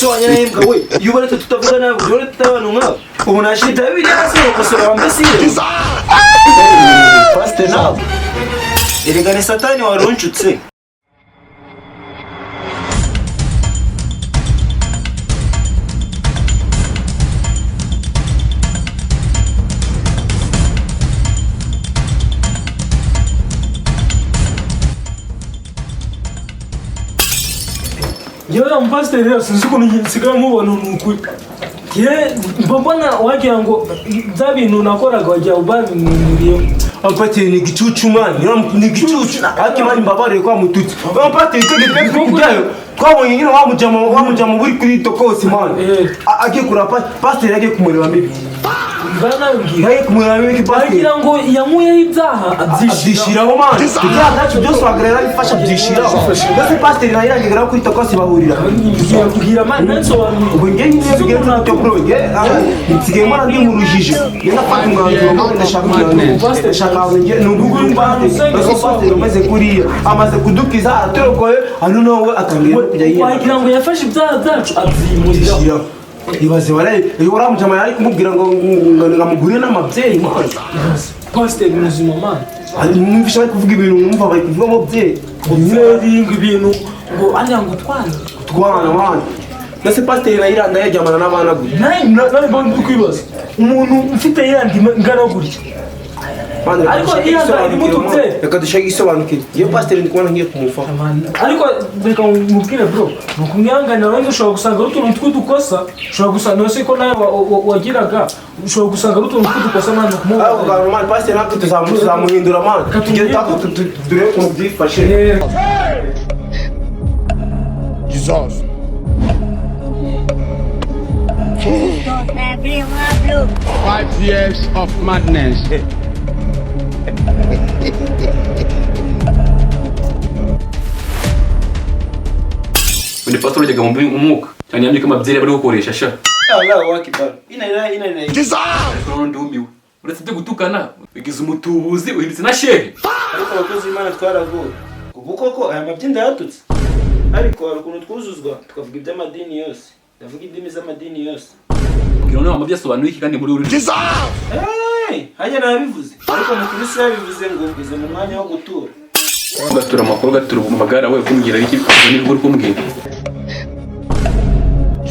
wanyana yembwa we yubare tutavuga nawe dore tutabana umwe ubu nashita bibiri hasi ukosora wambesire Pastor nawe erega ni satani warunchutse Yora mpasiteri rero sinzi ukuntu nsigaye mubona n'ukuri mbona wagira ngo bya bintu nakoraga wagira ubabimuriyeho Ampatiri ni gicucu mani ni gicucu ake mani mbabarire kwa mututsi ampatiri tegete kujyayo twabonye nyine wamujama buri kuri tokose mani agiye kurapa pasiteri agiye kumureba mibi banabwira kumureba mibi pasiteri bagira ngo yamuyeho ibyaha abyishiraho mani ibyaha byacu byose wagarera bifasha byishiraho mbese pasiteri nayo iragera kuri tokose bahurira kubwira mani nansobanuriye ubu njye nyine bigiye ntacyo bro nsigaye mbona ndi mu rujijo nafata umwanzuro ndashaka umwanzuro pasiteri umaze kuriya amaze kudukiza araturokoye hano nawe atangiye kujya yiya wagira ngo yafashe ibyaha byacu abyimurira ibaze waramujama yari kumubwira ngo ngamugurire n'amabyeyi mani pasiteri muzima mani numvisha bari kuvuga ibintu numva bari kuvuga amabyeyi ngo ibintu ngo anya ngo twana mani nase pasiteri nayo iranda yajyamana n'abana gutya nawe mbona kwibaza umuntu ufite yandi ngana gutya ariko iranda imututse reka dushake isobanukire iyo pasiteri ndi kubona ngiye kumufaho ariko reka mubwire bro nukumwihanganira wenda ushobora gusanga ari utuntu tw'udukosa ushobora gusanga nose ko nawe wagiraga ushobora gusanga ari utuntu tw'udukosa mani kumubwira mani pasiteri natwe tuzamuhindura mani tugere turebe ukuntu byifashe Jesus. 5 years of madness. Undi pastor ujyaga mu mwuka cyane yamye kama byere bari gukoresha sha Allah wakibar ina Jesus. ndumiwe uretse byo gutukana bigize umutubuzi uhindutse na shehe ariko abakozi Imana twaravuye ubu koko aya mabyinda yatutse ariko hari ukuntu twuzuzwa tukavuga iby'amadini yose ndavuga indimi z'amadini yose kugira ngo amabya asobanura iki kandi muri uri Jesus. hajya nabivuze ariko mu Kristo yabivuze ngo ngeze mu mwanya wo gutura gatura amakuru gatura umagara we kumbwira iki ni rwo kumbwira